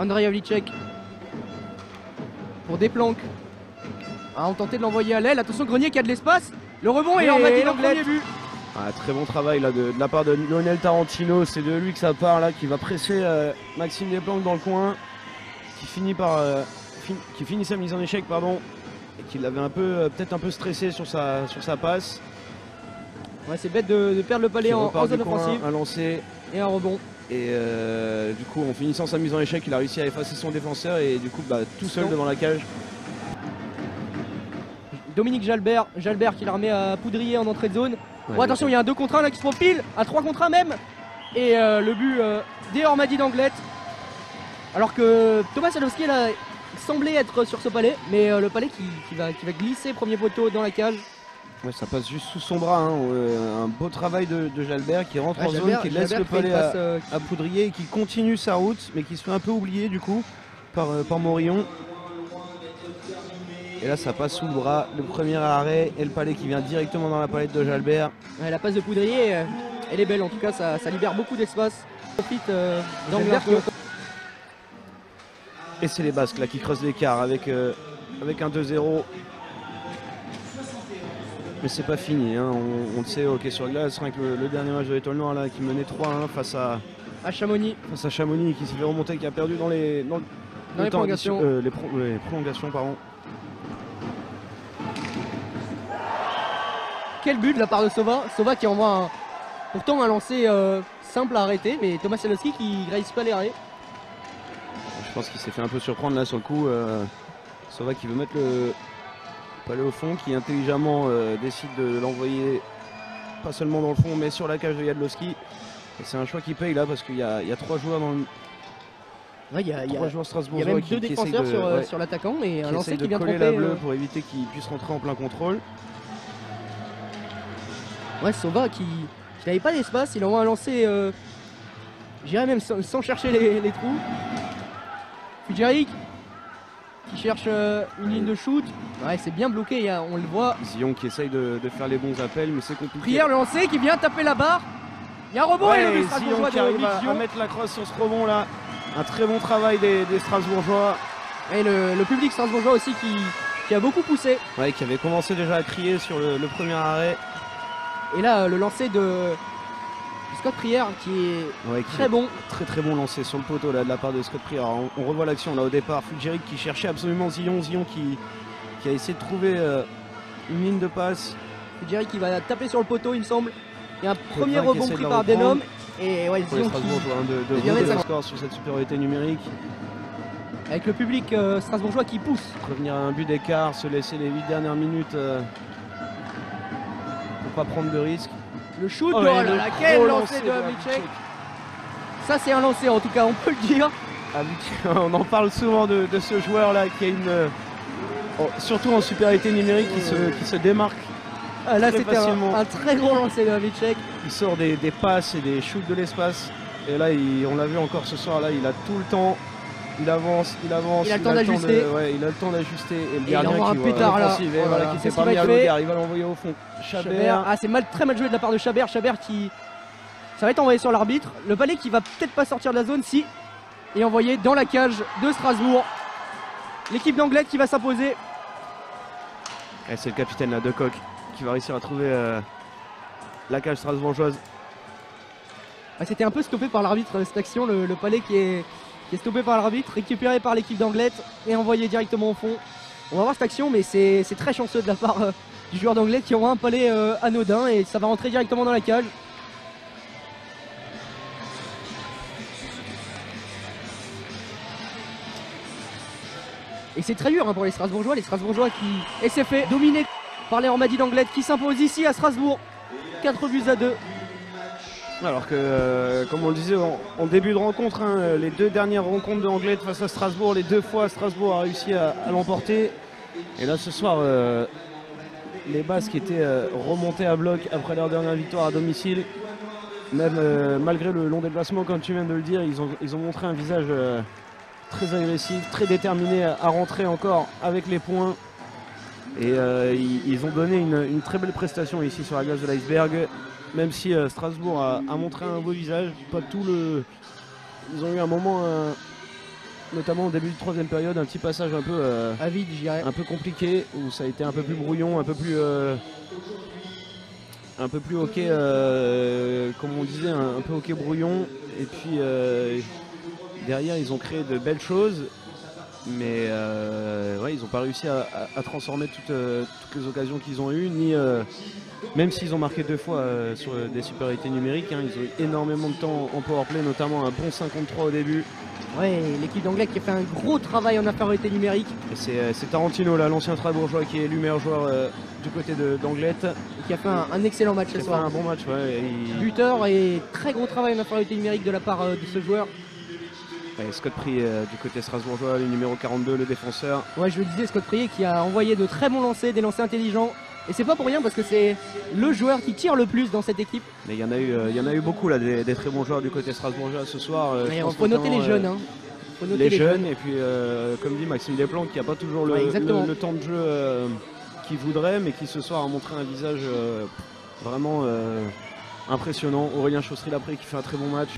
Andrei Havlicek pour des planques. On tentait de l'envoyer à l'aile. Attention, Grenier qui a de l'espace. Le rebond et Ormadi dans le premier but. Très bon travail là, de la part de Lionel Tarantino. C'est de lui que ça part là, qui va presser Maxime Desplanques dans le coin. Qui finit sa mise en échec, pardon. Et qui l'avait peut-être un peu stressé sur sa passe. Ouais, c'est bête de perdre le palais en zone offensive. Un lancer. Et un rebond. Et du coup, en finissant sa mise en échec, il a réussi à effacer son défenseur et du coup, tout seul devant la cage. Dominique Jalbert qui la remet à Poudrier en entrée de zone. Ouais, attention, il y a un 2 contre 1 là qui se profile, un 3 contre 1 même. Et le but des Ormadi d'Anglet. Alors que Thomas Sadowski là semblait être sur ce palais, mais le palais qui va glisser premier poteau dans la cage. Ouais, ça passe juste sous son bras, hein. Un beau travail de Jalbert qui rentre en zone, qui laisse le palais à Poudrier et qui continue sa route, mais qui se fait un peu oublier du coup par Morillon. Et là ça passe sous le bras, le premier arrêt et le palais qui vient directement dans la palette de Jalbert. Ouais, la passe de Poudrier, elle est belle en tout cas, ça libère beaucoup d'espace. Profite d'Anglet. Et c'est les Basques là qui creusent l'écart avec un 2-0. Mais c'est pas fini, hein. On le sait, hockey sur glace, rien que le dernier match de l'Étoile Noire là, qui menait 3-1 face à Chamonix. Face à Chamonix qui s'est fait remonter, qui a perdu dans les prolongations. Les prolongations, pardon. Quel but de la part de Sauva. Sauva qui envoie pourtant un lancer simple à arrêter, mais Thomas Sadowski qui ne réussit pas les arrêts. Je pense qu'il s'est fait un peu surprendre là sur le coup. Sauva qui veut mettre le palais au fond, qui intelligemment décide de l'envoyer pas seulement dans le fond mais sur la cage de Jadlowski. Et c'est un choix qui paye là parce qu'il y a 3 joueurs dans le... Ouais, il y a 3 joueurs strasbourgeois même 2 défenseurs sur l'attaquant et un lancer qui vient coller tromper la bleue pour éviter qu'il puisse rentrer en plein contrôle. Ouais, Sauva qui n'avait pas d'espace, il envoie un lancer, j'irais même sans chercher les trous. Fudjeric qui cherche une ligne de shoot. Ouais, c'est bien bloqué, on le voit. Zillon qui essaye de faire les bons appels, mais c'est compliqué. Prière, le lancer qui vient taper la barre. Il y a un rebond et le but strasbourgeois qui arrive à mettre la crosse sur ce rebond là. Un très bon travail des Strasbourgeois. Et le public strasbourgeois aussi qui a beaucoup poussé. Ouais, qui avait commencé déjà à crier sur le premier arrêt. Et là, le lancer de Scott Prière qui est très bon. Très bon lancé sur le poteau là, de la part de Scott Prière. On revoit l'action là au départ. Fudjeric qui cherchait absolument Zillon. Zillon qui a essayé de trouver une ligne de passe. Fudjeric qui va taper sur le poteau, il me semble. Il y a un premier rebond pris par Denom. Et ouais, Zillon qui de le score sur cette supériorité numérique. Avec le public strasbourgeois qui pousse. Revenir à un but d'écart, se laisser les 8 dernières minutes pour pas prendre de risques. Le shoot, quel lancer de Havlicek. Ça c'est un lancer en tout cas, on peut le dire. On en parle souvent de ce joueur là qui a surtout en supériorité numérique qui se démarque. Là c'était un très gros lancer de Havlicek. Il sort des passes et des shoots de l'espace. Et là on l'a vu encore ce soir là, il a tout le temps. Il avance. Il a le temps d'ajuster. Il a le temps d'ajuster. Et le il gardien envoie un pétard là. Qui s'est pas mis à l'égard. Il va l'envoyer au fond. Chabert. C'est très mal joué de la part de Chabert. Chabert qui. Ça va être envoyé sur l'arbitre. Le palais qui va peut-être pas sortir de la zone si. Et envoyé dans la cage de Strasbourg. L'équipe d'Anglet qui va s'imposer. Et c'est le capitaine là, De Kock qui va réussir à trouver la cage strasbourgeoise. C'était un peu stoppé par l'arbitre cette action. Le palais qui est stoppé par l'arbitre, récupéré par l'équipe d'Anglet et envoyé directement au fond. On va voir cette action, mais c'est très chanceux de la part du joueur d'Anglet qui aura un palais anodin et ça va rentrer directement dans la cage. Et c'est très dur pour les Strasbourgeois qui... Et c'est fait, dominé par les Ormadi d'Anglet qui s'impose ici à Strasbourg. 4-2. Alors que, comme on le disait en début de rencontre, les 2 dernières rencontres de Anglet face à Strasbourg, les 2 fois Strasbourg a réussi à l'emporter. Et là ce soir, les Basques étaient remontés à bloc après leur dernière victoire à domicile. Même malgré le long déplacement, comme tu viens de le dire, ils ont montré un visage très agressif, très déterminé à rentrer encore avec les points. Et ils ont donné une très belle prestation ici sur la glace de l'Iceberg. Même si Strasbourg a montré un beau visage, pas tout le... Ils ont eu un moment notamment au début de troisième période, un petit passage À vide, je dirais. un peu compliqué, où ça a été un peu plus brouillon, un peu plus hockey, comme on disait, un peu hockey brouillon. Et puis derrière, ils ont créé de belles choses, mais ouais, ils n'ont pas réussi à transformer toutes les occasions qu'ils ont eues, même s'ils ont marqué 2 fois sur des supériorités numériques, hein. Ils ont eu énormément de temps en powerplay, notamment un bon 53 au début. Ouais, l'équipe d'Anglet qui a fait un gros travail en infériorité numérique. Et c'est Tarantino, là, l'ancien Strasbourgeois, qui est élu meilleur joueur du côté d'Anglet. Qui a fait un excellent match Qui ce a fait soir. un bon match, ouais. Buteur et très gros travail en infériorité numérique de la part de ce joueur. Ouais, Scott Prix du côté strasbourgeois, le numéro 42, le défenseur. Ouais, je le disais, Scott Prier qui a envoyé de très bons lancers, des lancers intelligents. Et c'est pas pour rien parce que c'est le joueur qui tire le plus dans cette équipe. Mais il y en a eu beaucoup là, des très bons joueurs du côté strasbourgeois ce soir. Il faut noter les jeunes. Hein. Faut noter les jeunes, et puis comme dit Maxime Desplanques, qui n'a pas toujours le temps de jeu qu'il voudrait, mais qui ce soir a montré un visage vraiment impressionnant. Aurélien Chaussery-Lapré qui fait un très bon match.